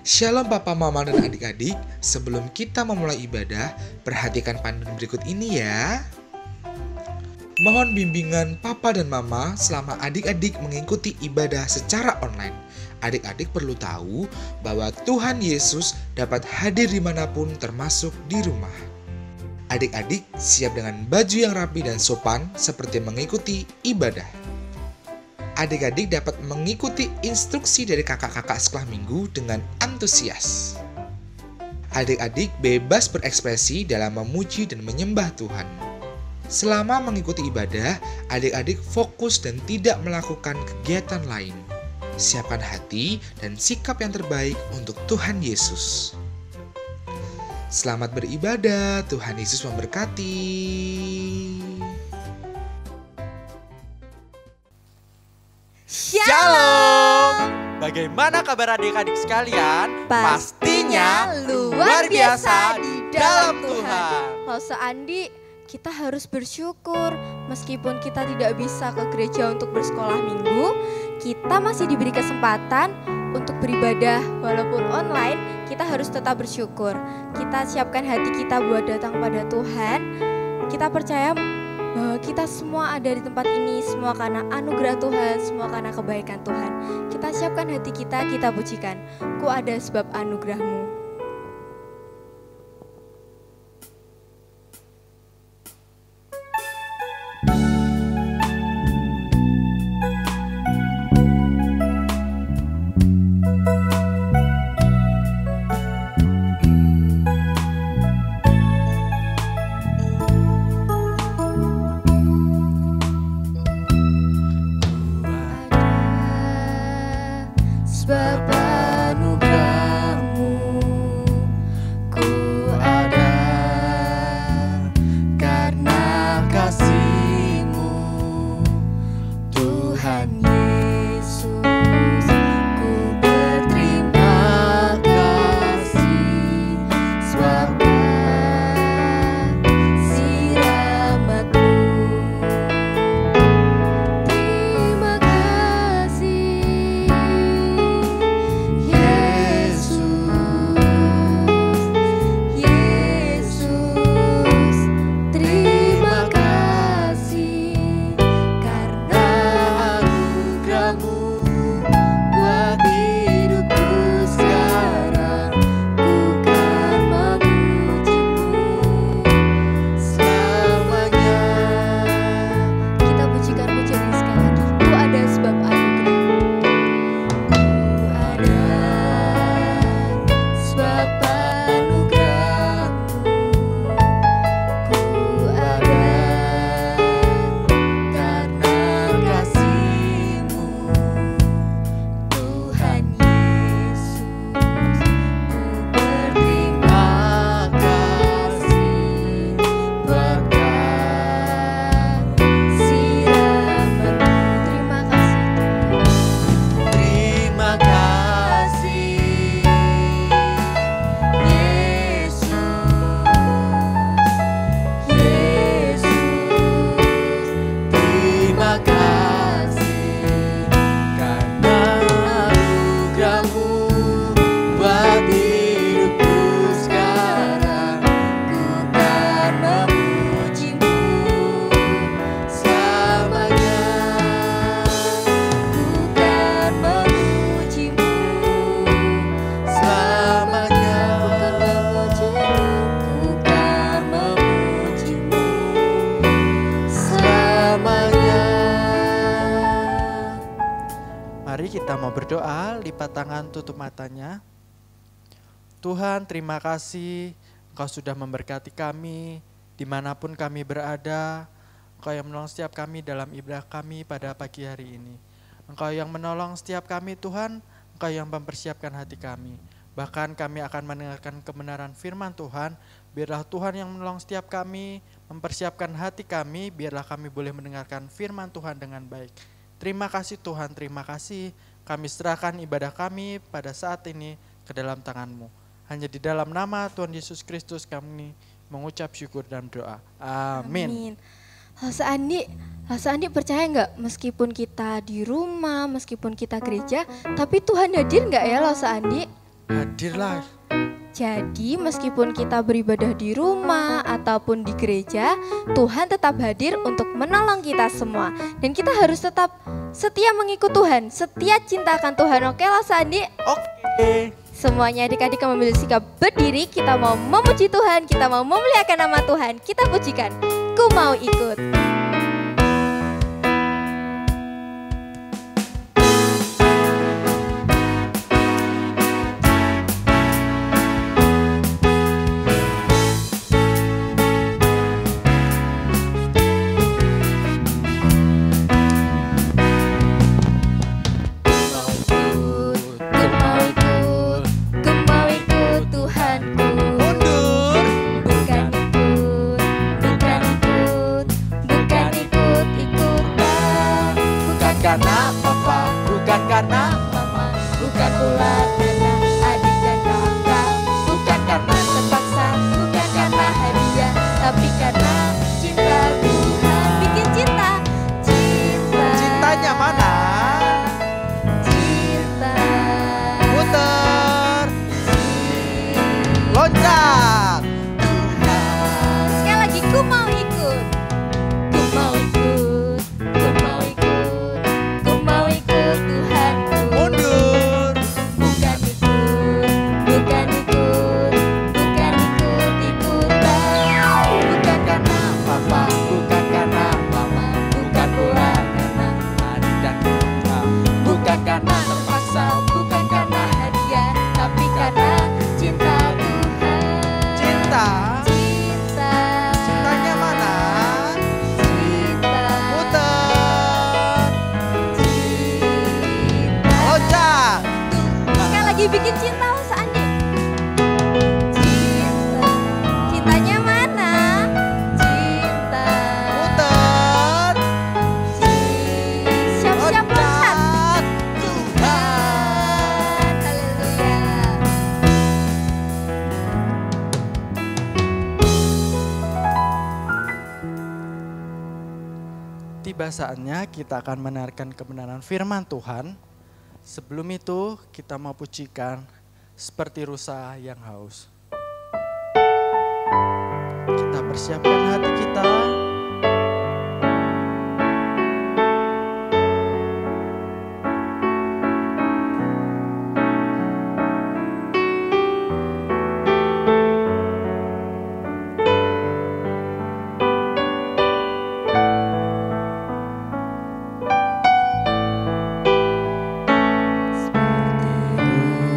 Shalom Papa, Mama, dan adik-adik. Sebelum kita memulai ibadah, perhatikan panduan berikut ini ya. Mohon bimbingan Papa dan Mama selama adik-adik mengikuti ibadah secara online. Adik-adik perlu tahu bahwa Tuhan Yesus dapat hadir dimanapun termasuk di rumah. Adik-adik siap dengan baju yang rapi dan sopan seperti mengikuti ibadah. Adik-adik dapat mengikuti instruksi dari kakak-kakak sekolah minggu dengan antusias. Adik-adik bebas berekspresi dalam memuji dan menyembah Tuhan. Selama mengikuti ibadah, adik-adik fokus dan tidak melakukan kegiatan lain. Siapkan hati dan sikap yang terbaik untuk Tuhan Yesus. Selamat beribadah, Tuhan Yesus memberkati. Shalom! Bagaimana kabar adik-adik sekalian? Pastinya luar biasa di dalam Tuhan. Losa Andi, kita harus bersyukur meskipun kita tidak bisa ke gereja untuk bersekolah minggu, kita masih diberi kesempatan untuk beribadah walaupun online. Kita harus tetap bersyukur. Kita siapkan hati kita buat datang pada Tuhan. Kita percaya bahwa kita semua ada di tempat ini semua karena anugerah Tuhan, semua karena kebaikan Tuhan. Kita siapkan hati kita pujikan. Ku ada sebab anugerah-Mu. Sebab anugerah-Mu ku ada, karena kasih-Mu Tuhan Yesus. Ku berterima kasih sebab kasih rahmat-Mu. Terima kasih Kita mau berdoa, lipat tangan, tutup matanya. Tuhan, terima kasih Engkau sudah memberkati kami dimanapun kami berada. Engkau yang menolong setiap kami dalam ibadah kami pada pagi hari ini. Engkau yang menolong setiap kami Tuhan, Engkau yang mempersiapkan hati kami. Bahkan kami akan mendengarkan kebenaran firman Tuhan. Biarlah Tuhan yang menolong setiap kami, mempersiapkan hati kami, biarlah kami boleh mendengarkan firman Tuhan dengan baik. Terima kasih Tuhan, terima kasih. Kami serahkan ibadah kami pada saat ini ke dalam tangan-Mu. Hanya di dalam nama Tuhan Yesus Kristus kami mengucap syukur dan doa. Amin. Losa Andi percaya nggak meskipun kita di rumah, meskipun kita gereja, tapi Tuhan hadir nggak ya Losa Andi? hadirlah. Jadi meskipun kita beribadah di rumah ataupun di gereja, Tuhan tetap hadir untuk menolong kita semua. Dan kita harus tetap setia mengikut Tuhan, setia cinta akan Tuhan. Oke lah Sandi? Oke. Semuanya adik-adik mengambil sikap berdiri, kita mau memuji Tuhan, kita mau memuliakan nama Tuhan, kita pujikan. Ku mau ikut. Karena papa, bukan karena mama, bukan pula karena adik dan kakak, bukan karena terpaksa, bukan karena hadiah, tapi karena cinta Tuhan. Bikin cinta, cinta. Cintanya mana? Cinta. Putar, loncat. Sekali lagi, ku mau ikut. Ku mau ikut, ku mau ikut, ku mau ikut Tuhanku. Mundur. Bukan ikut, bukan ikut, bukan ikut-ikutan. Bukan karena papa, bukan karena mama, bukan pula karena adik dan kakak, bukan karena terpaksa, bukan karena hadiah, tapi karena cinta Tuhan. Cinta. Cinta. Cintanya mana? Cinta. Putar. Cinta. Loncat. Sekali lagi bikin cinta Mas Andi. Cinta. Cintanya mana? Cinta. Putar. Siap-siap loncat. Loncat. Tuhan. Haleluya. Tiba saatnya kita akan mendengarkan kebenaran firman Tuhan. Sebelum itu kita mau pujikan seperti rusa yang haus. Kita persiapkan hati kita.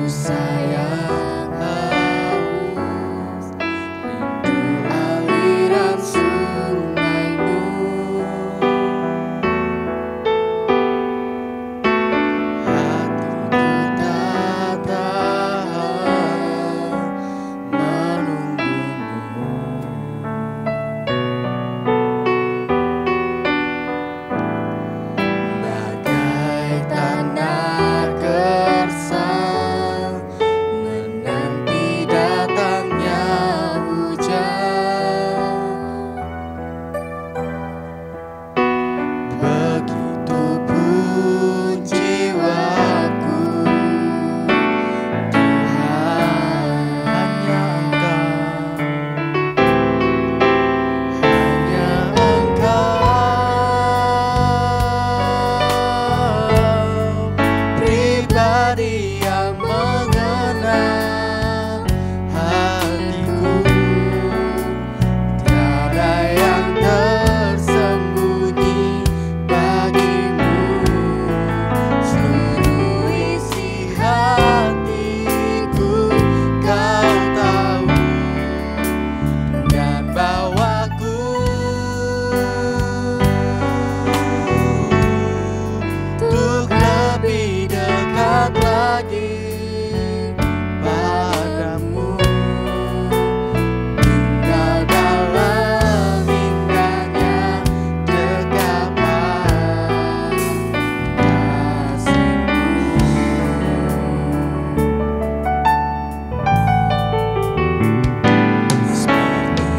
Rusa yang haus, rindu aliran sungaimu. Hatiku tak tahan menunggumu. Bagai tanah gersang menanti datangnya hujan. Begitupun jiwaku, Tuhan, hanya Engkau pribadi yang mengenal hatiku. Tiada yang tersembunyi bagimu. Seluruh isi hatiku kau tahu, dan bawaku untuk lebih dekat lagi padamu. Tinggal dalam indahnya dekapan kasih-Mu. Seperti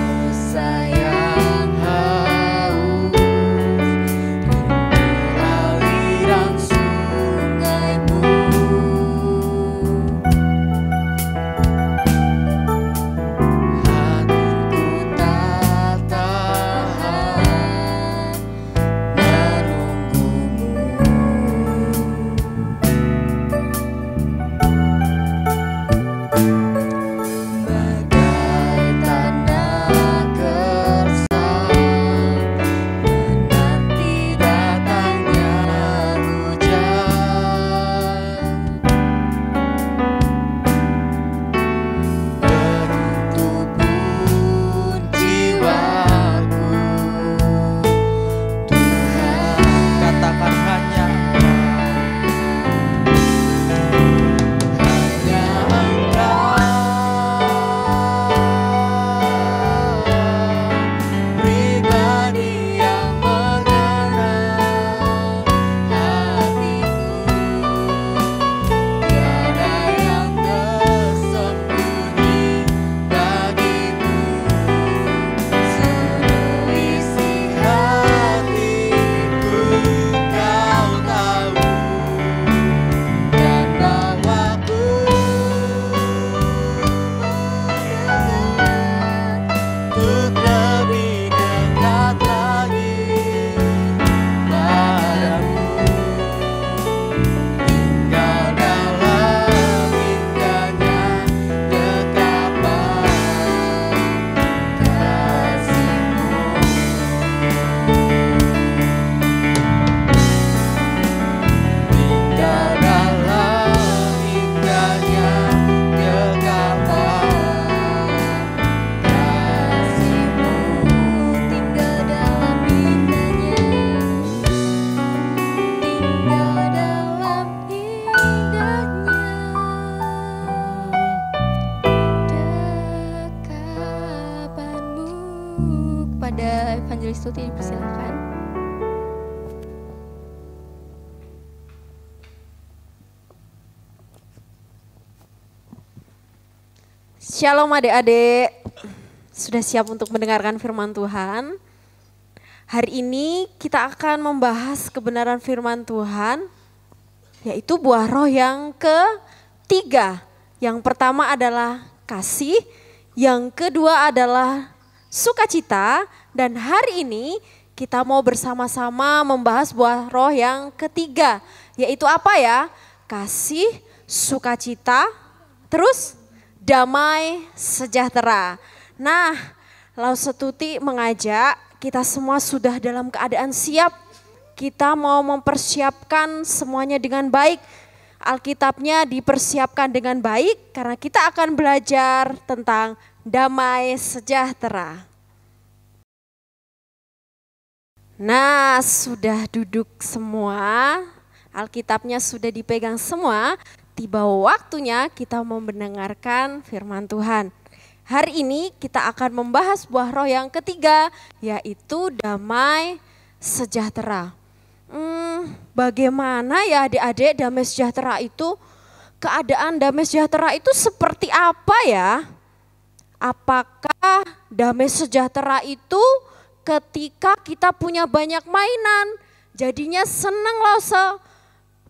rusa yang haus, rindu aliran sungaimu. Majelis Tuti dipersilakan. Shalom adik-adik, sudah siap untuk mendengarkan firman Tuhan? Hari ini kita akan membahas kebenaran firman Tuhan, yaitu buah roh yang ketiga. Yang pertama adalah kasih, yang kedua adalah sukacita, dan hari ini kita mau bersama-sama membahas buah roh yang ketiga, yaitu apa ya? Kasih, sukacita, terus damai sejahtera. Nah, Lause Tuti mengajak kita semua sudah dalam keadaan siap. Kita mau mempersiapkan semuanya dengan baik. Alkitabnya dipersiapkan dengan baik karena kita akan belajar tentang damai sejahtera. Nah, sudah duduk semua. Alkitabnya sudah dipegang semua. Tiba waktunya kita mau mendengarkan firman Tuhan. Hari ini kita akan membahas buah roh yang ketiga, yaitu damai sejahtera. Bagaimana ya adik-adik damai sejahtera itu? Keadaan damai sejahtera itu seperti apa ya? Apakah damai sejahtera itu ketika kita punya banyak mainan, jadinya senang loh,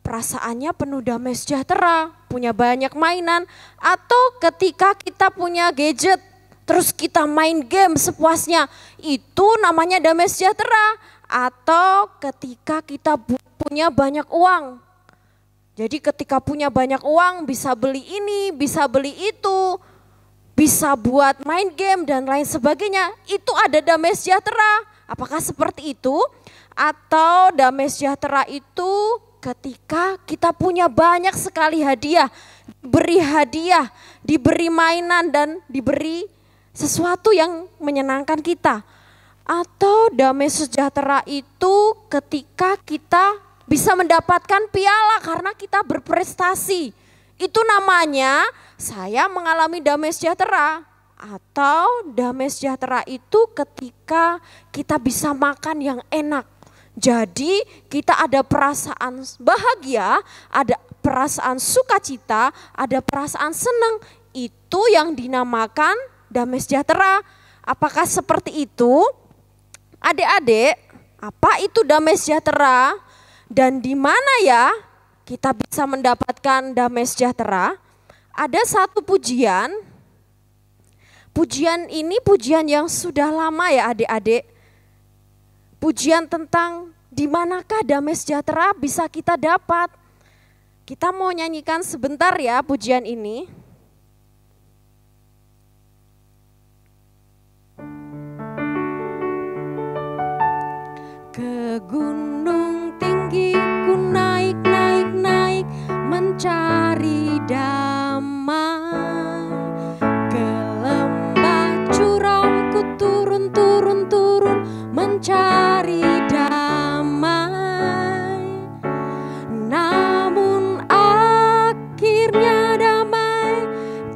perasaannya penuh damai sejahtera, punya banyak mainan, atau ketika kita punya gadget, terus kita main game sepuasnya, itu namanya damai sejahtera, atau ketika kita punya banyak uang. Jadi ketika punya banyak uang bisa beli ini, bisa beli itu, bisa buat main game dan lain sebagainya, itu ada damai sejahtera. Apakah seperti itu? Atau damai sejahtera itu ketika kita punya banyak sekali hadiah, diberi mainan dan diberi sesuatu yang menyenangkan kita. Atau damai sejahtera itu ketika kita bisa mendapatkan piala karena kita berprestasi. Itu namanya saya mengalami damai sejahtera. Atau damai sejahtera itu ketika kita bisa makan yang enak. Jadi kita ada perasaan bahagia, ada perasaan sukacita, ada perasaan senang. Itu yang dinamakan damai sejahtera. Apakah seperti itu? Adik-adik, apa itu damai sejahtera? Dan di mana ya kita bisa mendapatkan damai sejahtera? Ada satu pujian. Pujian ini pujian yang sudah lama ya adik-adik. Pujian tentang di manakah damai sejahtera bisa kita dapat. Kita mau nyanyikan sebentar ya pujian ini. Ke gunung tinggi ku naik, naik, naik mencari damai. Ke lembah curam ku turun, turun, turun mencari damai. Namun akhirnya damai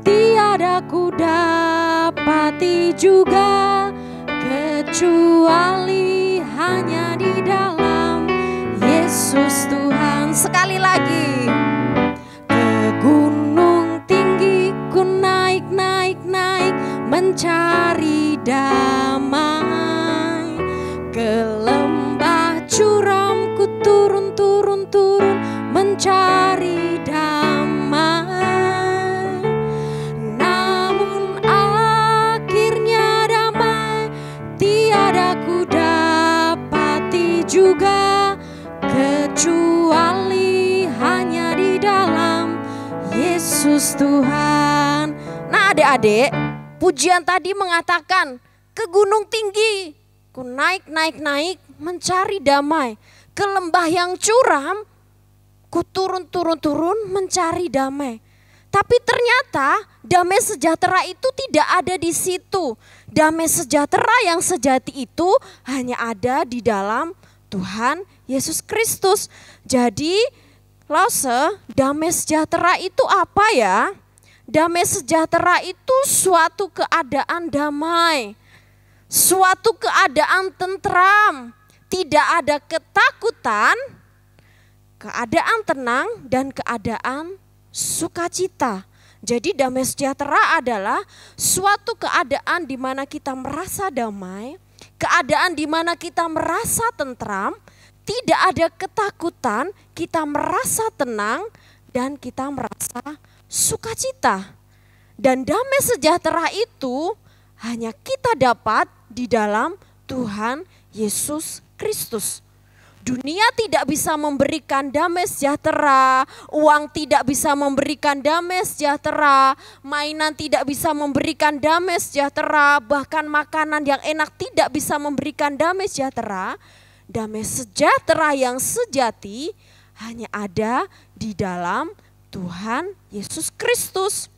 tiada ku dapati juga, kecuali hanya di dalam Yesus Tuhan. Sekali lagi. Ke gunung tinggi ku naik, naik, naik mencari damai. Ke lembah curam ku turun, turun, turun mencari damai. Namun akhirnya damai tiada ku dapati juga, kecuali hanya di dalam Yesus Tuhan. Nah adik-adik, pujian tadi mengatakan ke gunung tinggi ku naik, naik, naik mencari damai. Ke lembah yang curam ku turun, turun, turun mencari damai. Tapi ternyata damai sejahtera itu tidak ada di situ. Damai sejahtera yang sejati itu hanya ada di dalam Tuhan Yesus Kristus. Jadi Lause, damai sejahtera itu apa ya? Damai sejahtera itu suatu keadaan damai. suatu keadaan tentram, tidak ada ketakutan, keadaan tenang dan keadaan sukacita. Jadi damai sejahtera adalah suatu keadaan di mana kita merasa damai, keadaan di mana kita merasa tentram, tidak ada ketakutan, kita merasa tenang dan kita merasa sukacita. Dan damai sejahtera itu hanya kita dapat di dalam Tuhan Yesus Kristus. Dunia tidak bisa memberikan damai sejahtera, uang tidak bisa memberikan damai sejahtera, mainan tidak bisa memberikan damai sejahtera, bahkan makanan yang enak tidak bisa memberikan damai sejahtera. Damai sejahtera yang sejati hanya ada di dalam Tuhan Yesus Kristus.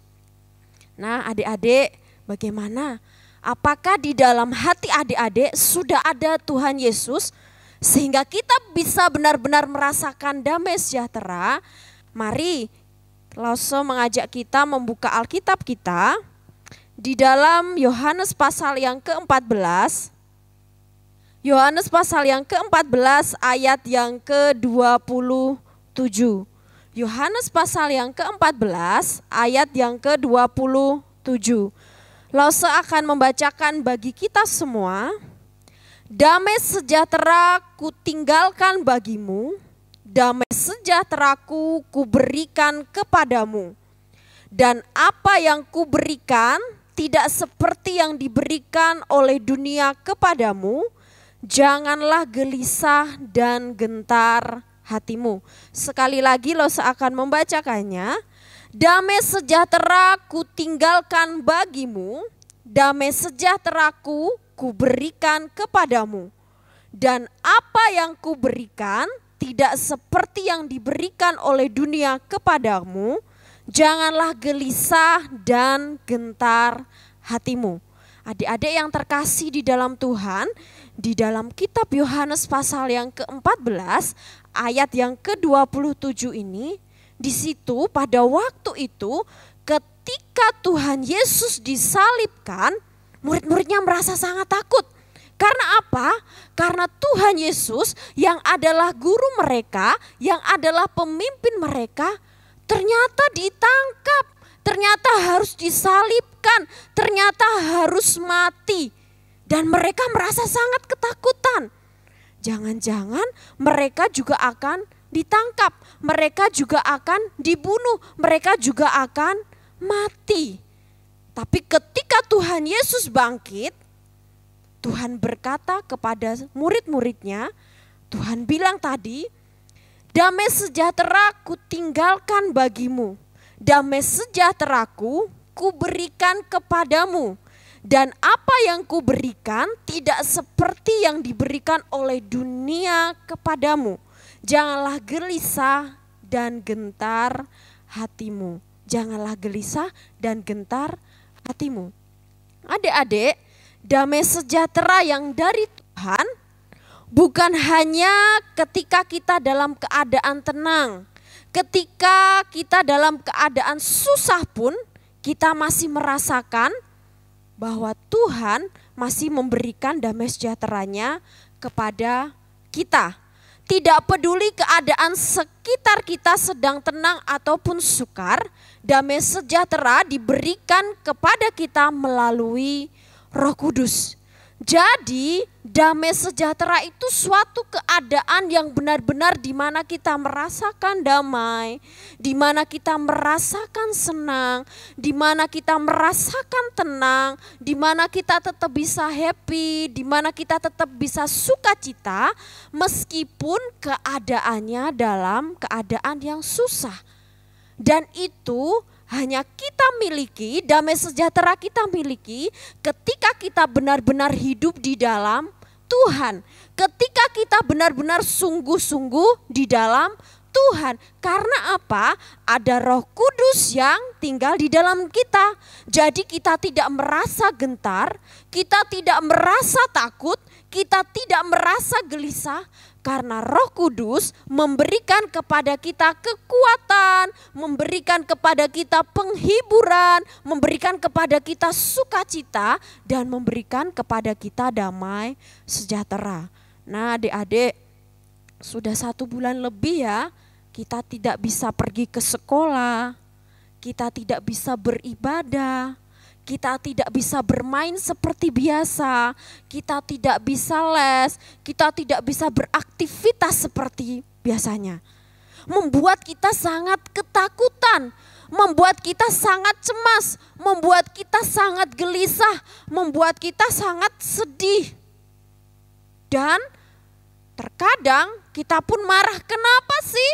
Nah, adik-adik, bagaimana? Apakah di dalam hati adik-adik sudah ada Tuhan Yesus sehingga kita bisa benar-benar merasakan damai sejahtera? Mari Lause mengajak kita membuka Alkitab kita di dalam Yohanes pasal yang ke-14. Yohanes pasal yang ke-14 ayat yang ke-27. Yohanes pasal yang ke-14 ayat yang ke-27. Lause akan membacakan bagi kita semua. Damai sejahtera ku tinggalkan bagimu, damai sejahteraku ku berikan kepadamu. Dan apa yang ku berikan tidak seperti yang diberikan oleh dunia kepadamu. Janganlah gelisah dan gentar hatimu. Sekali lagi Lause akan membacakannya. Damai sejahtera ku tinggalkan bagimu, damai sejahteraku ku berikan kepadamu. Dan apa yang ku berikan tidak seperti yang diberikan oleh dunia kepadamu. Janganlah gelisah dan gentar hatimu. Adik-adik yang terkasih di dalam Tuhan, di dalam kitab Yohanes pasal yang ke-14 ayat yang ke-27 ini, di situ pada waktu itu ketika Tuhan Yesus disalibkan, murid-muridnya merasa sangat takut. Karena apa? Karena Tuhan Yesus yang adalah guru mereka, yang adalah pemimpin mereka, ternyata ditangkap, ternyata harus disalibkan, ternyata harus mati. Dan mereka merasa sangat ketakutan. Jangan-jangan mereka juga akan ditangkap, mereka juga akan dibunuh, mereka juga akan mati. Tapi ketika Tuhan Yesus bangkit, Tuhan berkata kepada murid-muridnya, Tuhan bilang tadi, damai sejahtera ku tinggalkan bagimu, damai sejahteraku ku berikan kepadamu. Dan apa yang ku berikan tidak seperti yang diberikan oleh dunia kepadamu. Janganlah gelisah dan gentar hatimu. Janganlah gelisah dan gentar hatimu. Adik-adik, damai sejahtera yang dari Tuhan bukan hanya ketika kita dalam keadaan tenang. Ketika kita dalam keadaan susah pun kita masih merasakan bahwa Tuhan masih memberikan damai sejahteranya kepada kita. Tidak peduli keadaan sekitar kita sedang tenang ataupun sukar, damai sejahtera diberikan kepada kita melalui Roh Kudus. Jadi damai sejahtera itu suatu keadaan yang benar-benar di mana kita merasakan damai, di mana kita merasakan senang, di mana kita merasakan tenang, di mana kita tetap bisa happy, di mana kita tetap bisa sukacita meskipun keadaannya dalam keadaan yang susah. Dan itu hanya kita miliki, damai sejahtera kita miliki ketika kita benar-benar hidup di dalam Tuhan. Ketika kita benar-benar sungguh-sungguh di dalam Tuhan. Karena apa? Ada Roh Kudus yang tinggal di dalam kita. Jadi kita tidak merasa gentar, kita tidak merasa takut, kita tidak merasa gelisah. Karena Roh Kudus memberikan kepada kita kekuatan, memberikan kepada kita penghiburan, memberikan kepada kita sukacita, dan memberikan kepada kita damai sejahtera. Nah adik-adik, sudah 1 bulan lebih ya, kita tidak bisa pergi ke sekolah, kita tidak bisa beribadah, kita tidak bisa bermain seperti biasa, kita tidak bisa les, kita tidak bisa beraktivitas seperti biasanya. Membuat kita sangat ketakutan, membuat kita sangat cemas, membuat kita sangat gelisah, membuat kita sangat sedih. Dan terkadang kita pun marah, kenapa sih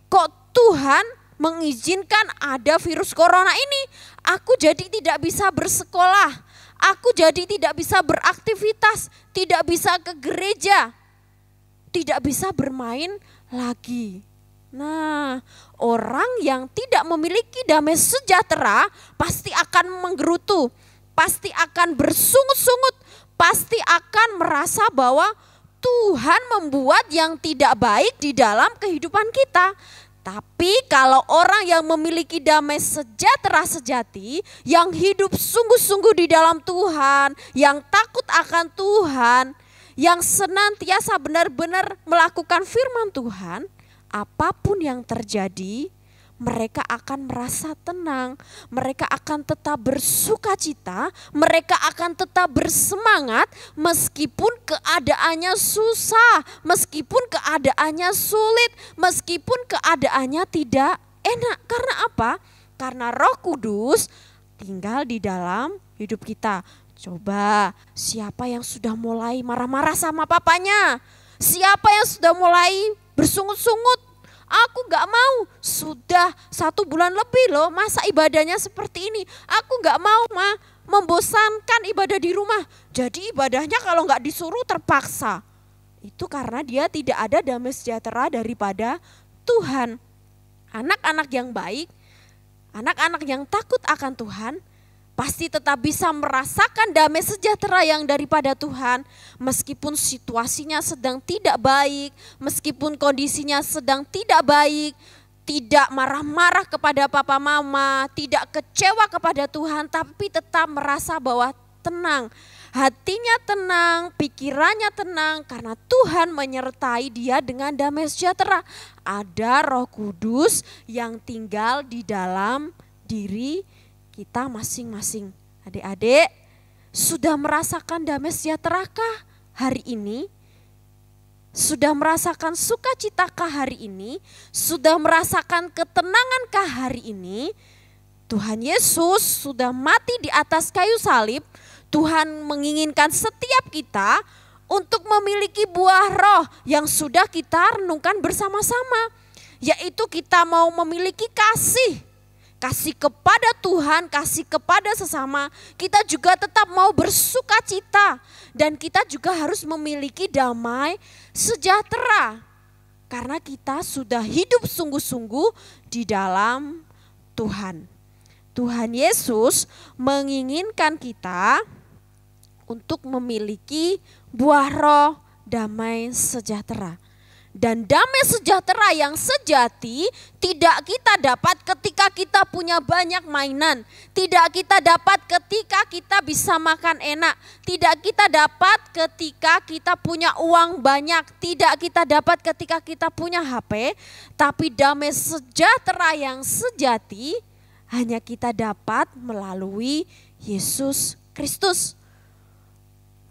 kok Tuhan mengizinkan ada virus corona ini? Aku jadi tidak bisa bersekolah, aku jadi tidak bisa beraktivitas, tidak bisa ke gereja, tidak bisa bermain lagi. Nah, orang yang tidak memiliki damai sejahtera pasti akan menggerutu, pasti akan bersungut-sungut, pasti akan merasa bahwa Tuhan membuat yang tidak baik di dalam kehidupan kita. Tapi kalau orang yang memiliki damai sejahtera sejati, yang hidup sungguh-sungguh di dalam Tuhan, yang takut akan Tuhan, yang senantiasa benar-benar melakukan firman Tuhan, apapun yang terjadi, mereka akan merasa tenang, mereka akan tetap bersukacita, mereka akan tetap bersemangat meskipun keadaannya susah, meskipun keadaannya sulit, meskipun keadaannya tidak enak. Karena apa? Karena Roh Kudus tinggal di dalam hidup kita. Coba, siapa yang sudah mulai marah-marah sama papanya? Siapa yang sudah mulai bersungut-sungut? Aku gak mau, sudah 1 bulan lebih loh masa ibadahnya seperti ini. Aku gak mau membosankan ibadah di rumah. Jadi ibadahnya kalau gak disuruh terpaksa. Itu karena dia tidak ada damai sejahtera daripada Tuhan. Anak-anak yang baik, anak-anak yang takut akan Tuhan, pasti tetap bisa merasakan damai sejahtera yang daripada Tuhan. Meskipun situasinya sedang tidak baik, meskipun kondisinya sedang tidak baik, tidak marah-marah kepada papa mama, tidak kecewa kepada Tuhan, tapi tetap merasa bahwa tenang. Hatinya tenang, pikirannya tenang karena Tuhan menyertai dia dengan damai sejahtera. Ada Roh Kudus yang tinggal di dalam diri kita masing-masing. Adik-adik, sudah merasakan damai sejahterakah hari ini? Sudah merasakan sukacitakah hari ini? Sudah merasakan ketenangankah hari ini? Tuhan Yesus sudah mati di atas kayu salib. Tuhan menginginkan setiap kita untuk memiliki buah roh yang sudah kita renungkan bersama-sama. Yaitu kita mau memiliki kasih. Kasih kepada Tuhan, kasih kepada sesama, kita juga tetap mau bersukacita. Dan kita juga harus memiliki damai sejahtera. Karena kita sudah hidup sungguh-sungguh di dalam Tuhan. Tuhan Yesus menginginkan kita untuk memiliki buah roh damai sejahtera. Dan damai sejahtera yang sejati tidak kita dapat ketika kita punya banyak mainan. Tidak kita dapat ketika kita bisa makan enak. Tidak kita dapat ketika kita punya uang banyak. Tidak kita dapat ketika kita punya HP. Tapi damai sejahtera yang sejati hanya kita dapat melalui Yesus Kristus.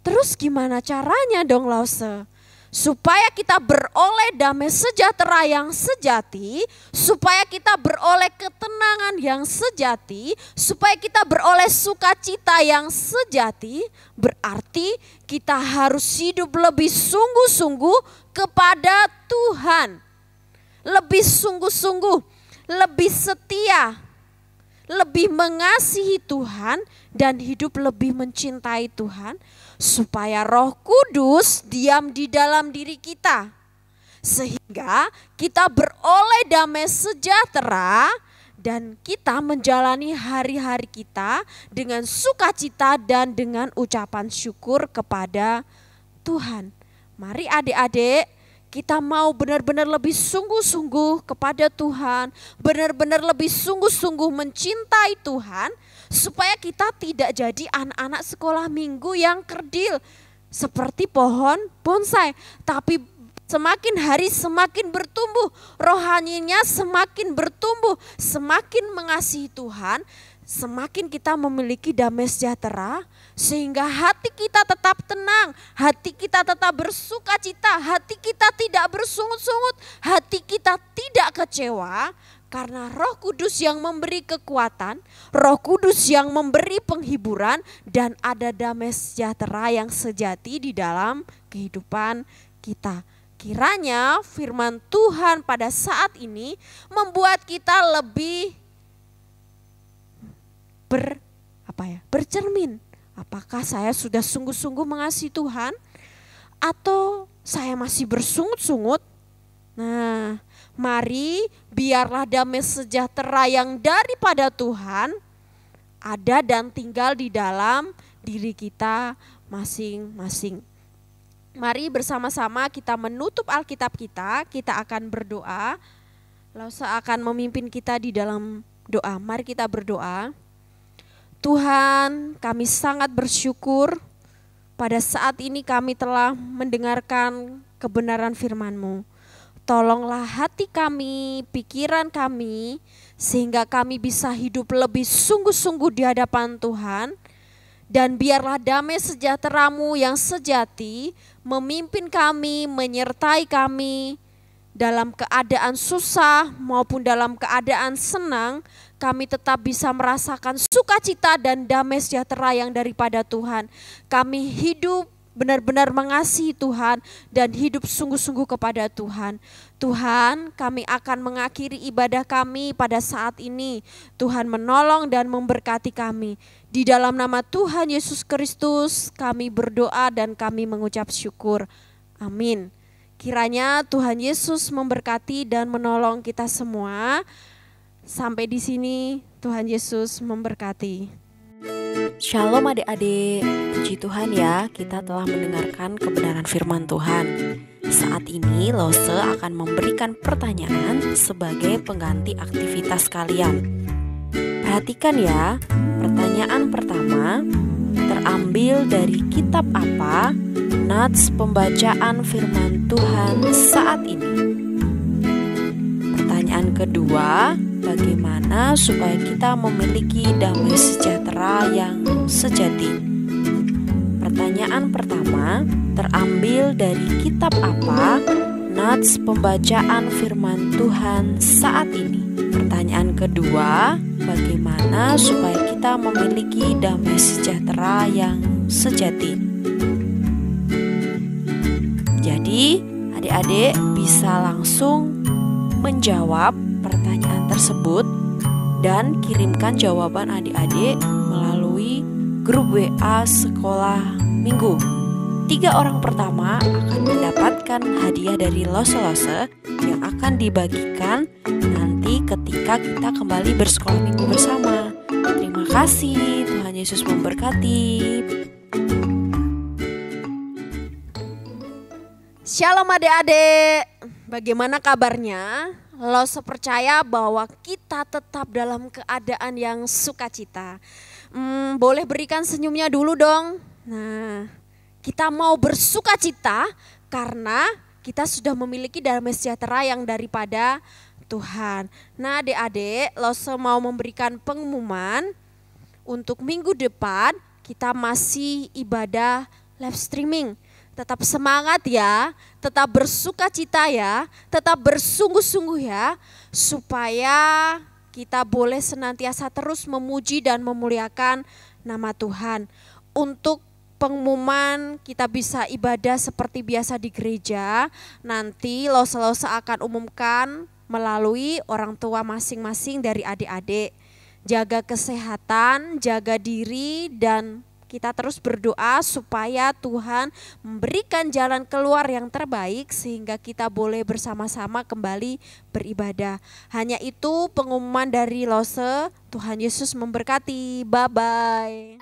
Terus gimana caranya dong Lause? Supaya kita beroleh damai sejahtera yang sejati, supaya kita beroleh ketenangan yang sejati, supaya kita beroleh sukacita yang sejati, berarti kita harus hidup lebih sungguh-sungguh kepada Tuhan. Lebih sungguh-sungguh, lebih setia, lebih mengasihi Tuhan dan hidup lebih mencintai Tuhan. Supaya Roh Kudus diam di dalam diri kita. Sehingga kita beroleh damai sejahtera dan kita menjalani hari-hari kita dengan sukacita dan dengan ucapan syukur kepada Tuhan. Mari adik-adik kita mau benar-benar lebih sungguh-sungguh kepada Tuhan, benar-benar lebih sungguh-sungguh mencintai Tuhan, supaya kita tidak jadi anak-anak sekolah minggu yang kerdil seperti pohon bonsai, tapi semakin hari semakin bertumbuh, rohaninya semakin bertumbuh, semakin mengasihi Tuhan, semakin kita memiliki damai sejahtera, sehingga hati kita tetap tenang, hati kita tetap bersuka cita, hati kita tidak bersungut-sungut, hati kita tidak kecewa, karena Roh Kudus yang memberi kekuatan, Roh Kudus yang memberi penghiburan, dan ada damai sejahtera yang sejati di dalam kehidupan kita. Kiranya firman Tuhan pada saat ini membuat kita lebih bercermin. Apakah saya sudah sungguh-sungguh mengasihi Tuhan atau saya masih bersungut-sungut? Nah, mari biarlah damai sejahtera yang daripada Tuhan ada dan tinggal di dalam diri kita masing-masing. Mari bersama-sama kita menutup Alkitab kita akan berdoa. Lause akan memimpin kita di dalam doa. Mari kita berdoa. Tuhan, kami sangat bersyukur pada saat ini kami telah mendengarkan kebenaran firman-Mu. Tolonglah hati kami, pikiran kami, sehingga kami bisa hidup lebih sungguh-sungguh di hadapan Tuhan. Dan biarlah damai sejahtera-Mu yang sejati memimpin kami, menyertai kami dalam keadaan susah maupun dalam keadaan senang. Kami tetap bisa merasakan sukacita dan damai sejahtera yang daripada Tuhan. Kami hidup benar-benar mengasihi Tuhan dan hidup sungguh-sungguh kepada Tuhan. Tuhan, kami akan mengakhiri ibadah kami pada saat ini. Tuhan menolong dan memberkati kami. Di dalam nama Tuhan Yesus Kristus kami berdoa dan kami mengucap syukur. Amin. Kiranya Tuhan Yesus memberkati dan menolong kita semua. Sampai di sini, Tuhan Yesus memberkati. Shalom adik-adik, puji Tuhan ya, kita telah mendengarkan kebenaran firman Tuhan. Saat ini Lose akan memberikan pertanyaan sebagai pengganti aktivitas kalian. Perhatikan ya, pertanyaan pertama terambil dari kitab apa nats pembacaan firman Tuhan saat ini. Pertanyaan kedua, bagaimana supaya kita memiliki damai sejahtera yang sejati? Pertanyaan pertama terambil dari kitab apa nats pembacaan firman Tuhan saat ini? Pertanyaan kedua, bagaimana supaya kita memiliki damai sejahtera yang sejati? Jadi, adik-adik bisa langsung menjawab pertanyaan tersebut dan kirimkan jawaban adik-adik melalui grup WA Sekolah Minggu. 3 orang pertama akan mendapatkan hadiah dari Lose-Lose yang akan dibagikan nanti ketika kita kembali bersekolah minggu bersama. Terima kasih, Tuhan Yesus memberkati. Shalom adik-adik, bagaimana kabarnya? Lose percaya bahwa kita tetap dalam keadaan yang sukacita. Boleh berikan senyumnya dulu dong. Nah, kita mau bersukacita karena kita sudah memiliki damai sejahtera yang daripada Tuhan. Nah adik-adik, Lose mau memberikan pengumuman untuk minggu depan kita masih ibadah live streaming. Tetap semangat ya, tetap bersukacita ya, tetap bersungguh-sungguh ya, supaya kita boleh senantiasa terus memuji dan memuliakan nama Tuhan. Untuk pengumuman kita bisa ibadah seperti biasa di gereja, nanti Lose-Lose akan umumkan melalui orang tua masing-masing dari adik-adik. Jaga kesehatan, jaga diri, dan kita terus berdoa supaya Tuhan memberikan jalan keluar yang terbaik sehingga kita boleh bersama-sama kembali beribadah. Hanya itu pengumuman dari Lose. Tuhan Yesus memberkati. Bye-bye.